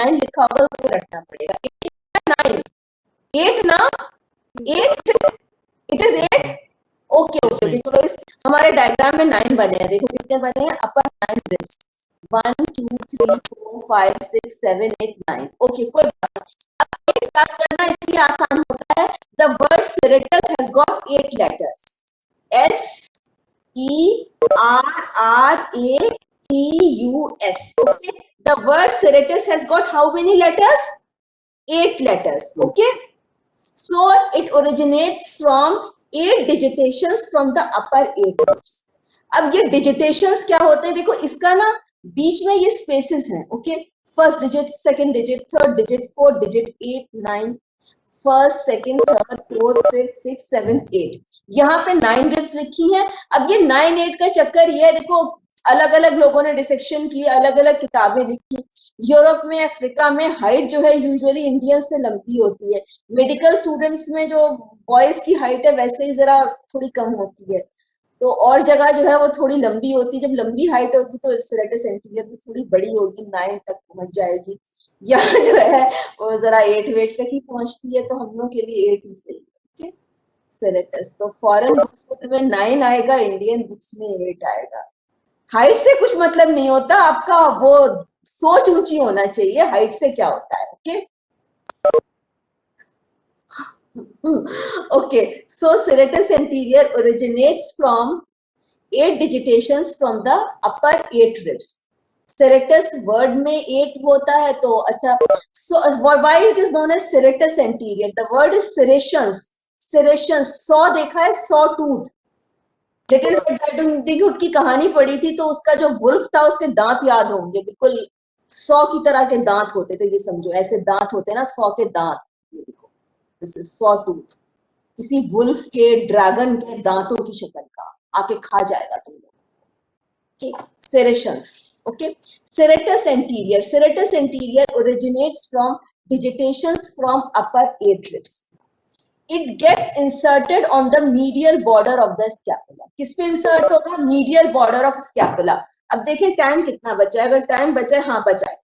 9 लिखा होगा तो रटना पड़ेगा। 9 8 ना 8 it is 8। Okay okay okay, चलो इस हमारे डायग्राम में 9 बने हैं, देखो कितने बने हैं, अपर 9 रिब्स 1 2 3 4 5 6 7 8 9। ओके कोई बात नहीं, अब 8 याद करना इसलिए आसान होता है। The word serratus has got 8 letters, S E R R A T U S। okay, the word serratus has got how many letters? 8 letters. Okay, so it originates from 8 digitations from the upper 8 ribs. अब ये digitations क्या होते हैं, देखो इसका ना बीच में ये spaces हैं। Okay, first digit, second digit, third digit, fourth digit, 8 9, first second third fourth fifth six seventh 8, यहाँ पे 9 रिब्स लिखी हैं। अब ये 9 8 का चक्कर ये है, देखो अलग अलग लोगों ने डिसेक्शन की, अलग अलग किताबें लिखी। यूरोप में, अफ्रीका में हाइट जो है यूजुअली इंडियन से लंबी होती है। मेडिकल स्टूडेंट्स में जो बॉयज की हाइट है वैसे ही जरा थोड़ी कम होती है, तो और जगह जो है वो थोड़ी लंबी होती है। जब लंबी हाइट होगी तो सेरेटस एंटीरियर भी थोड़ी बड़ी होगी, 9 तक पहुंच जाएगी। यहाँ जो है वो जरा 8 वेट तक ही पहुंचती है, तो हम लोग के लिए 8 ही सही है। ओके, सेरेटस तो फॉरेन बुक्स में तुम्हें 9 आएगा, इंडियन बुक्स में 8 आएगा। हाइट से कुछ मतलब नहीं होता, आपका वो सोच ऊंची होना चाहिए, हाइट से क्या होता है। Okay okay, so serratus anterior originates from 8 digitations from the upper 8 ribs. serratus word में 8 होता है, तो अच्छा, so why it is known as serratus anterior? The word is serrations. serrations, सौ देखा है, सौ टूथ, लिटिल रेड हुड की कहानी पढ़ी थी, तो उसका जो वुल्फ था उसके दांत याद होंगे, बिल्कुल 100 की तरह के दांत होते थे, ये समझो ऐसे दांत होते हैं ना, 100 के दांत, दिस इज 100 टूथ, किसी वुल्फ के, ड्रैगन के दांतों की शक्ल का, आके खा जाएगा तुम लोग। Okay, serrations. Okay, serratus anterior, serratus anterior originates from digitations from upper 8 ribs. It gets inserted on the medial border of the scapula. किस पे इंसर्ट होगा? Medial border of scapula. अब देखें टाइम कितना बचा है, अगर टाइम बचा है, हाँ बचा है।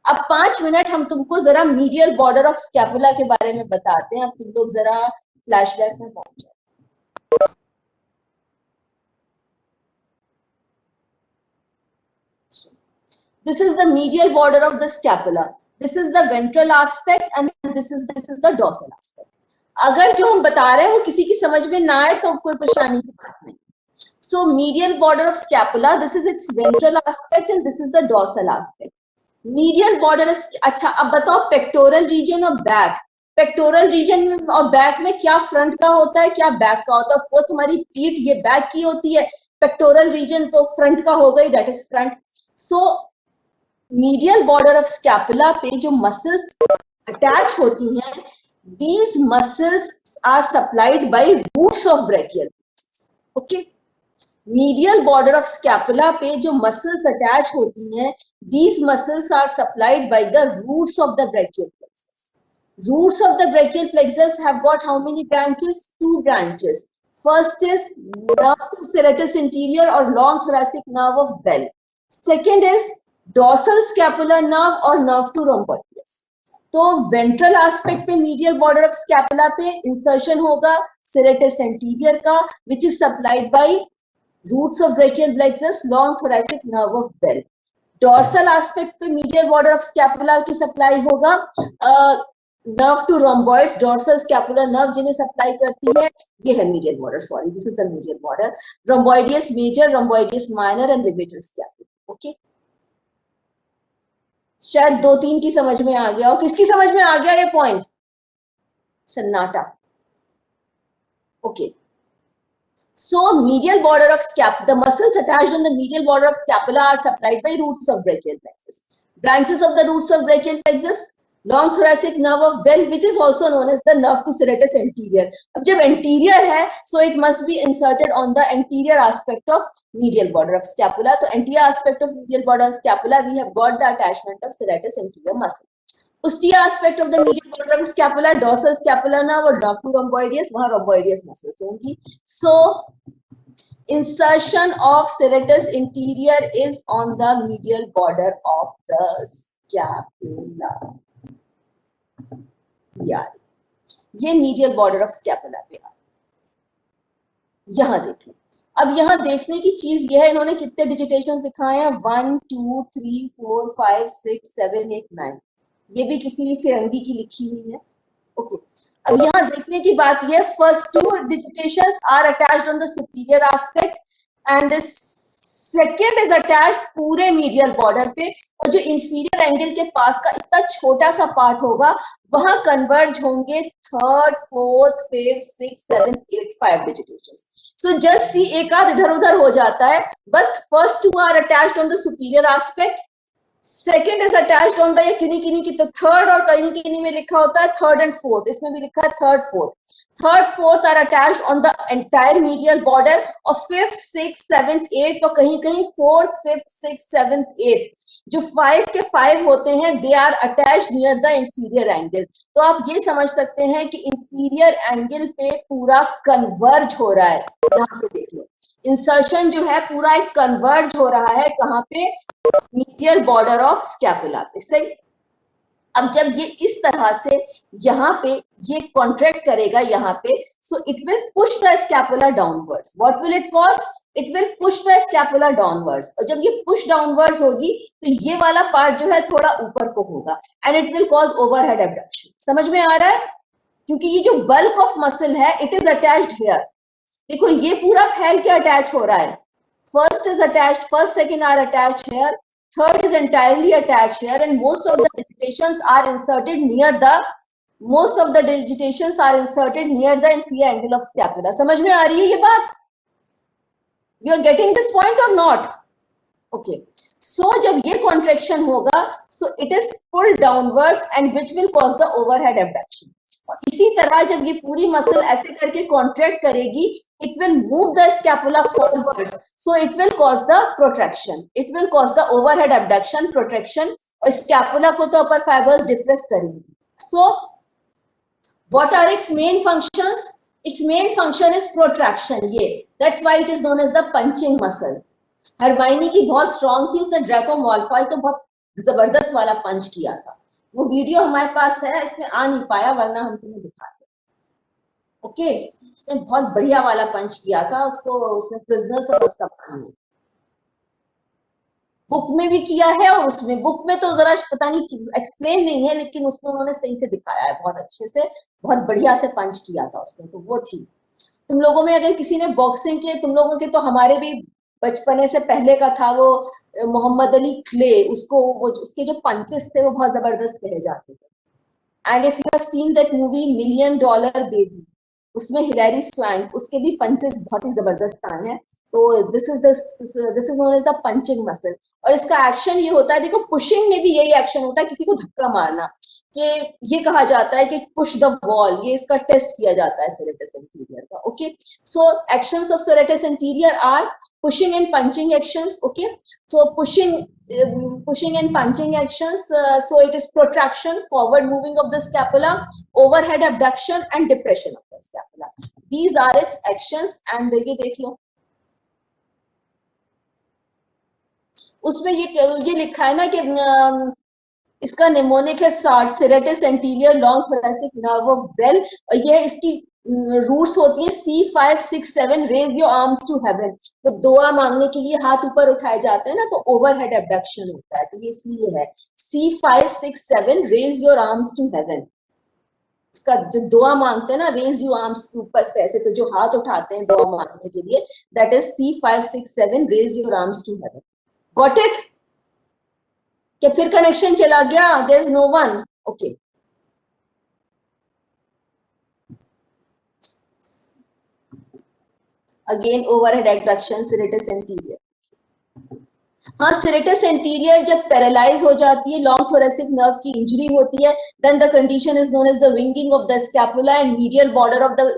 अब 5 मिनट हम तुमको जरा मीडियल बॉर्डर ऑफ स्कैपुला के बारे में बताते हैं। अब तुम लोग जरा फ्लैशबैक में पहुंच जाओ। This is the medial border of the scapula. This is the ventral aspect and this is the dorsal aspect. अगर जो हम बता रहे हैं वो किसी की समझ में ना आए तो कोई परेशानी की बात नहीं। So medial border of scapula, this is its ventral aspect and this is the dorsal aspect. Medial border is, अच्छा अब बताओ पेक्टोरल रीजन और बैक, पेक्टोरल रीजन और बैक में क्या फ्रंट का होता है, क्या बैक का होता है? ऑफ कोर्स हमारी पीठ ये बैक की होती है, पेक्टोरल रीजन तो फ्रंट का हो गई, that is front. So medial border of scapula पे जो मसल्स अटैच होती हैं, these muscles are supplied by roots of brachial plexus. Okay, medial border of scapula पे जो muscles attach होती हैं, these muscles are supplied by the roots of the brachial plexus. Roots of the brachial plexus have got how many branches? 2 branches. First is nerve to serratus anterior or long thoracic nerve of Bell. Second is dorsal scapular nerve or nerve to rhomboideus. तो ventral aspect पे medial border of scapula पे insertion होगा serratus anterior का, which is supplied by roots of brachial plexus, long thoracic nerve of Bell. Dorsal aspect पे medial border of scapula की supply होगा nerve to rhomboids, dorsal scapular nerve जिन्हें supply करती है, ये है medial border, sorry this is the medial border. Rhomboideus major, rhomboideus minor and levator scapula. Okay, शायद 2-3 की समझ में आ गया, और किसकी समझ में आ गया ये पॉइंट? सन्नाटा। Okay, so medial border of scapula, the muscles attached on the medial border of scapula are supplied by roots of brachial plexus. Branches of the roots of brachial plexus, long thoracic nerve of Bell, which is also known as the nerve to serratus anterior. अब जब anterior है, so it must be inserted on the anterior aspect of medial border of scapula. तो anterior aspect of medial border of scapula, we have got the attachment of serratus anterior muscle. Posterior aspect of the medial border of scapula, dorsal scapular nerve और nerve to rhomboideus, वहाँ rhomboideus muscles होंगी. So insertion of serratus anterior is on the medial border of the scapula, यार ये medial border of scapula पे आ, यहां देख लो। अब यहां देखने की चीज ये है, इन्होंने कितने डिजिटेशन दिखाए हैं, 1 2 3 4 5 6 7 8 9, ये भी किसी फिरंगी की लिखी हुई है। ओके, अब यहाँ देखने की बात ये, first two digitations are attached on the superior aspect and second is attached पूरे मीडियल बॉर्डर पे, और जो इंफीरियर एंगल के पास का इतना छोटा सा पार्ट होगा वहां कन्वर्ज होंगे third fourth fifth six seventh eight 5 digitations. So just see, एक आध इधर उधर हो जाता है, बस first two are attached on the superior aspect, second is attached on the, या किन्हीं किन्हीं की तो थर्ड और कहीं किन्हीं में लिखा होता है थर्ड एंड फोर्थ, इसमें भी लिखा है third fourth are attached on the entire medial border, और फिफ्थ सिक्स सेवेंथ एट तो कहीं कहीं fourth fifth six seventh eight जो 5 के 5 होते हैं they are attached near the inferior angle. तो आप ये समझ सकते हैं कि इंफीरियर एंगल पे पूरा कन्वर्ज हो रहा है, यहाँ पे देख लो इंसर्शन जो है पूरा एक कन्वर्ज हो रहा है, कहाँ पे, मीडियल बॉर्डर ऑफ स्कैपुला पे, सही। अब जब ये इस तरह से यहाँ पे ये कॉन्ट्रैक्ट करेगा यहाँ पे, सो it will push the scapula downwards, what will it cause, it will push the scapula downwards, और जब ये पुश डाउनवर्ड्स होगी तो ये वाला पार्ट जो है थोड़ा ऊपर को होगा and it will cause overhead abduction. समझ में आ रहा है, क्योंकि ये जो बल्क ऑफ मसल है इट इज अटैच्ड हियर, देखो ये पूरा फैल के अटैच हो रहा है, first is attached, first second are attached here, third is entirely attached here, and most of the digitations are inserted near the inferior angle of scapula। समझ में आ रही है ये बात, you are getting this point or not? Okay, so जब ये contraction होगा, so it is pulled downwards and which will cause the overhead abduction। और इसी तरह जब ये पूरी मसल ऐसे करके कॉन्ट्रैक्ट करेगी, it will move the scapula forwards, so it will cause the protraction, it will cause the overhead abduction, protraction, और स्कैपुला को तो अपर फाइबर्स डिप्रेस करेंगी। So what are its main functions, its main function is protraction, ये that's why it is known as the punching muscle. हरमाइनी की बहुत strong थी, उसने ड्रैको माल्फॉय को बहुत जबरदस्त वाला पंच किया था, वो वीडियो हमारे पास है, इसमें आ नहीं पाया वरना हम तुम्हें दिखाते। ओके, उसने बहुत बढ़िया वाला पंच किया था उसको, उसमें प्रिजनर्स ऑफ अज़्काबान में बुक में भी किया है, और उसमें बुक में तो जरा पता नहीं एक्सप्लेन नहीं है, लेकिन उसमें उन्होंने सही से दिखाया है, बहुत अच्छे से, बहुत बढ़िया से पंच किया था उसने। तो वो थी, तुम लोगों में अगर किसी ने बॉक्सिंग के, तुम लोगों के तो हमारे भी बचपने से पहले का था वो मोहम्मद अली क्ले, उसको वो उसके जो पंचेस थे वो बहुत जबरदस्त कहे जाते थे। And if you have seen that movie $1 million baby, उसमें हिलेरी स्वैंक, उसके भी पंचेस बहुत ही जबरदस्त आए हैं। तो this is known as the punching muscle, और इसका एक्शन ये होता है, देखो पुशिंग में भी यही एक्शन होता है, किसी को धक्का मारना, कि ये कहा जाता है कि पुश द वॉल, ये इसका टेस्ट किया जाता है सेरेटस एंटीरियर का। Okay, so actions of serratus anterior are pushing and punching actions। Okay, so pushing and punching actions, so it is protraction, forward moving of the scapula, overhead abduction and depression of the scapula, these are its actions। and ये देख लो, उसमें ये लिखा है ना कि इसका mnemonic है serratus anterior long thoracic nerve of Bell, और ये इसकी रूट्स होती है C5 6 7 raise your arms to heaven, तो दुआ मांगने के लिए हाथ ऊपर उठाए जाते हैं ना, तो ओवरहेड एब्डक्शन होता है, तो ये इसलिए है C5 6 7 raise your arms to heaven. इसका जो दुआ मांगते हैं ना, रेज योर आर्म्स के ऊपर से ऐसे, तो जो हाथ उठाते हैं दुआ मांगने के लिए, that is C5 6 7 raise your arms to heaven. Got it? क्या फिर कनेक्शन चला गया? There is no one. Okay, again overhead abduction, serratus anterior. हाँ, सेरेटस एंटीरियर जब पैरालाइज हो जाती है, लॉन्ग थोरैसिक नर्व की इंजरी होती है, then the condition is known as the winging of the scapula and medial border of the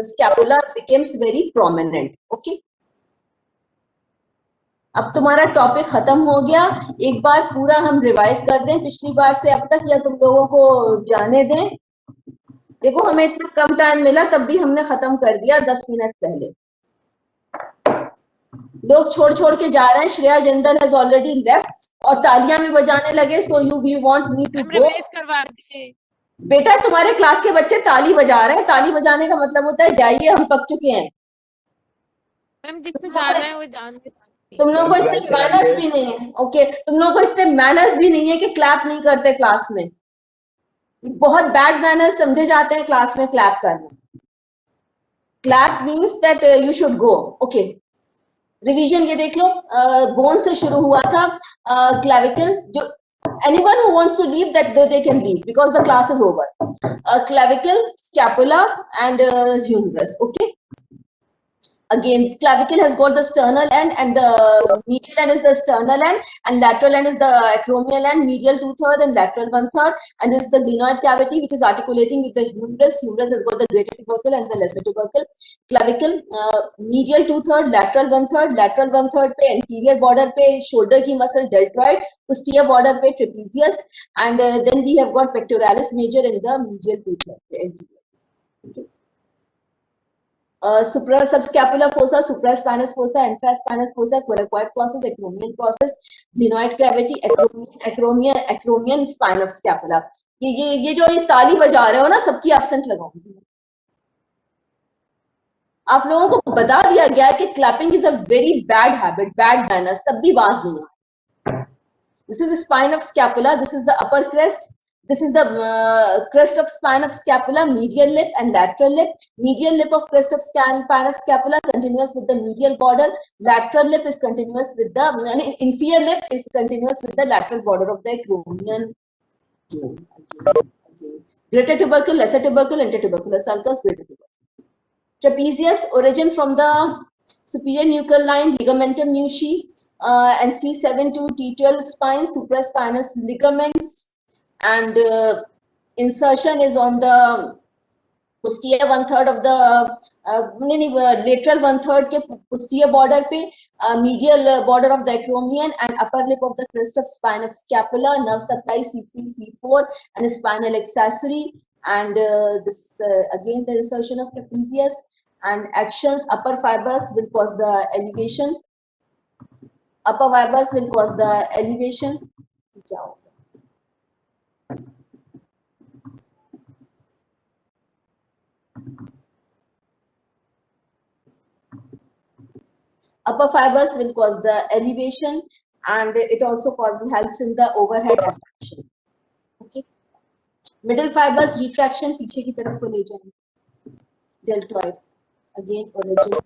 scapula becomes very prominent. Okay, अब तुम्हारा टॉपिक खत्म हो गया, एक बार पूरा हम रिवाइज कर दें पिछली बार से अब तक, या तुम लोगों को जाने दें? देखो हमें इतना कम टाइम मिला, तब भी हमने खत्म कर दिया 10 मिनट पहले। लोग छोड़ छोड़ के जा रहे हैं. Shreya Jindal has already left और तालियां भी बजाने लगे. So you want me to go. Replace करवा दिए. बेटा तुम्हारे क्लास के बच्चे ताली बजा रहे हैं. ताली बजाने का मतलब होता है जाइए हम पक चुके हैं. मैम जिससे जाना है वो जान के. तुम लोगों को इतने मैनर्स भी नहीं है. ओके तुम लोगों को इतने मैनर्स भी नहीं है कि क्लैप नहीं करते क्लास में. बहुत बैड मैनर्स समझे जाते हैं क्लास में क्लैप करना. Clap means that you should go. Okay revision ये देख लो. बोन से शुरू हुआ था. क्लैविकल जो anyone who wants to leave that they can leave because the class is over. Clavicle, scapula and humerus. Okay. Again, clavicle has got the sternal end and the medial end is the sternal end and lateral end is the acromial end, medial 2/3 and lateral 1/3. And this is the glenoid cavity which is articulating with the humerus. Humerus has got the greater tubercle and the lesser tubercle. Clavicle, medial 2/3, lateral 1/3. Lateral 1/3 पे anterior border पे shoulder की muscle deltoid, posterior border पे trapezius, and then we have got pectoralis major in the medial 2/3 anterior. Okay. Subscapular fossa, supraspinous fossa, infraspinous fossa, coracoid process, acromial process, glenoid cavity, acromion spine of scapula. ये जो ये ताली बजा रहे हो ना सबकी एब्सेंट लगाऊंगी. आप लोगों को बता दिया गया है कि clapping is a very bad habit, bad manners, तब भी बाज नहीं आ. This is the spine of scapula. This is the upper crest. This is the crest of spine of scapula, medial lip and lateral lip. Medial lip of crest of spine of scapula continuous with the medial border. Lateral lip is continuous with the inferior lip is continuous with the lateral border of the acromion. Again. Greater tubercle, lesser tubercle, intertubercular sulcus, greater tubercle. Trapezius origin from the superior nuchal line, ligamentum nuchae, and C7 to T12 spine, supraspinous ligaments, and insertion is on the posterior 1/3 of the lateral 1/3 के posterior border पे, medial border of the acromion and upper lip of the crest of spine of scapula. Nerve supply C3, C4 and spinal accessory, and this again the insertion of trapezius and actions. Upper fibers will cause the elevation. Upper fibers will cause the elevation. Upper fibers will cause the elevation and it also helps in the overhead abduction. Okay. Middle fibers retraction पीछे की तरफ को ले जाएंगे. Deltoid again origin.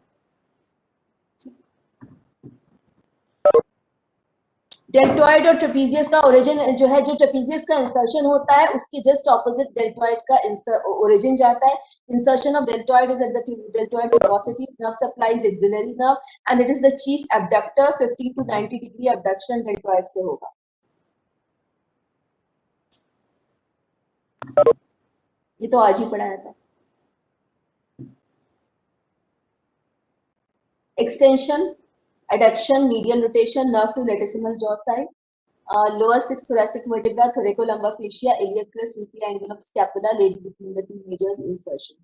Deltoid और trapezius का origin जो है, जो ट्रेपीजियस का इंसर्शन होता है उसके जस्ट ऑपोजिट डेल्टॉइड का ओरिजिन जाता है. Insertion of deltoid is at the deltoid tuberosities. Nerve supply is axillary nerve and it is the chief abductor. 50 to 90 degree abduction deltoid से होगा. ये तो आज ही पढ़ाया था. Extension, adduction, medial rotation, nerve to latissimus dorsi, lower 6th thoracic vertebra, thoracolumbar fascia, iliac crest, inferior angle of scapula, lady between the two majors, insertion.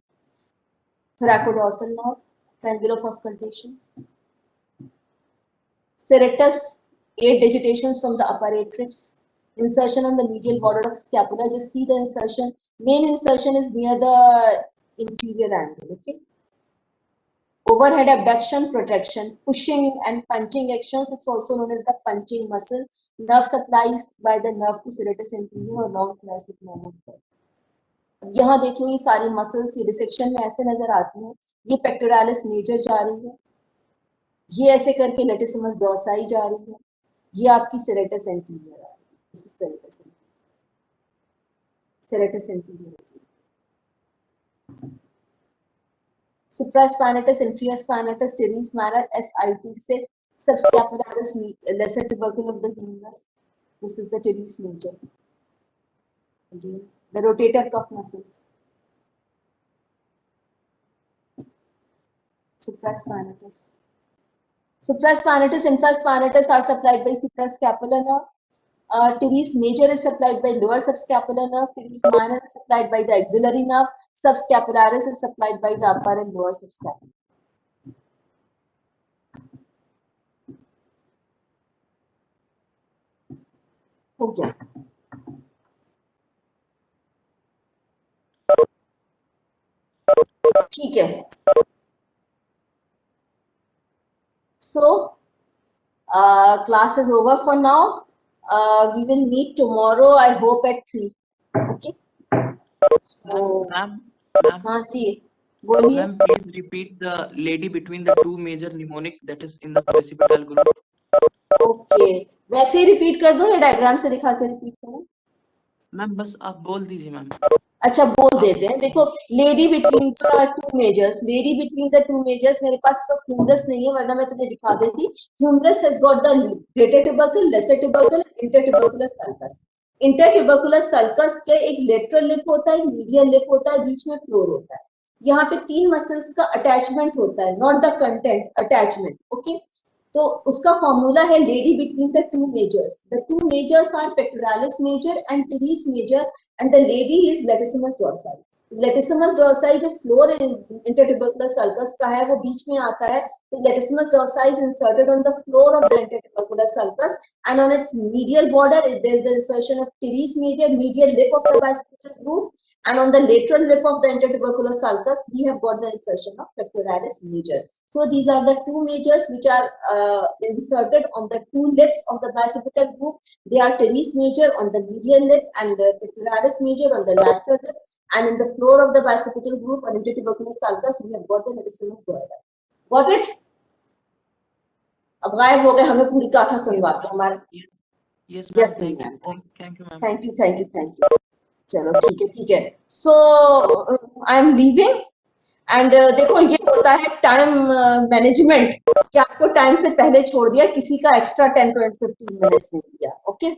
Thoracodorsal nerve, triangular auscultation. Serratus, 8 digitations from the upper 8 ribs. Insertion on the medial border of scapula. Just see the insertion. Main insertion is near the inferior angle. Okay. Overhead abduction, protraction, pushing and punching actions. It's also known as the punching muscle. Nerve supplies by the nerve to serratus anterior or long thoracic nerve. यहाँ देख लो ये सारी muscles ये dissection में ऐसे नजर आती हैं. ये पेक्टोरालिस मेजर जा रही है, ये ऐसे करके लेटिसिमस डॉर्साई जा रही है, ये आपकी सेरेटस एंटीरियर आ रही है. This is serratus anterior. Supraspinatus, inferior spinatus, teres maris, SIT sit, subscapularis, lesser tubercle of the humerus. This is the teres major. Again, the rotator cuff muscles. Supraspinatus. Supraspinatus, infraspinatus are supplied by suprascapular nerve. Teres major is supplied by lower subscapular nerve. Teres minor is supplied by the axillary nerve. Subscapularis is supplied by the upper and lower subscapular. हो गया। ठीक है, so class is over for now. We will meet tomorrow, I hope at 3. Okay, so Ma'am, हाँ जी बोलिए। ma'am, please repeat the lady between the two major mnemonic that is in the precipital group. Okay, वैसे ही repeat कर दूं या diagram से दिखा के repeat करूं? मैम बस आप बोल दीजिए मैम। अच्छा बोल देते हैं। देखो, lady between the two measures, lady between the two measures, मेरे पास सिर्फ ह्यूमरस नहीं है वरना मैं तुम्हें दिखा देती। Humerus has got the greater tubercle, lesser tubercle, intertubercular sulcus. Intertubercular sulcus के एक लेटरल लिप होता है, एक मीडियल लिप होता है, बीच में फ्लोर होता है। यहाँ पे 3 मसल्स का अटैचमेंट होता है, not the content, attachment. Okay, तो उसका फॉर्मूला है lady between the two majors. The two majors are pectoralis major and teres major, and the lady is latissimus dorsi. Latissimus dorsi जो फ्लोर इंटरट्यूबरकुलर सल्कस का है वो बीच में आता है, तो latissimus dorsi is inserted on the floor of the intertubercular sulcus, and on its medial border there is the insertion of teres major, medial lip of the bicipital groove, and on the lateral lip of the intertubercular sulcus we have got the insertion of pectoralis major. So these are the two majors which are inserted on the two lips of the bicipital groove. They are teres major on the medial lip and the pectoralis major on the lateral lip, and in the floor of the bicipital groove or intertubercular sulcus we have got the latissimus dorsi. Got it? अब गायब हो गए, हमें पूरी कथा सुनवाते हमारे। Yes Yes, ma'am, ma'am. thank you ma'am। Thank you thank you thank you. चलो ठीक है ठीक है। सो आई एम लीविंग एंड देखो ये होता है टाइम मैनेजमेंट कि आपको टाइम से पहले छोड़ दिया, किसी का एक्स्ट्रा 10-15 मिनट्स नहीं दिया। Okay,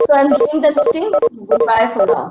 so I'm leaving the meeting. Goodbye for now.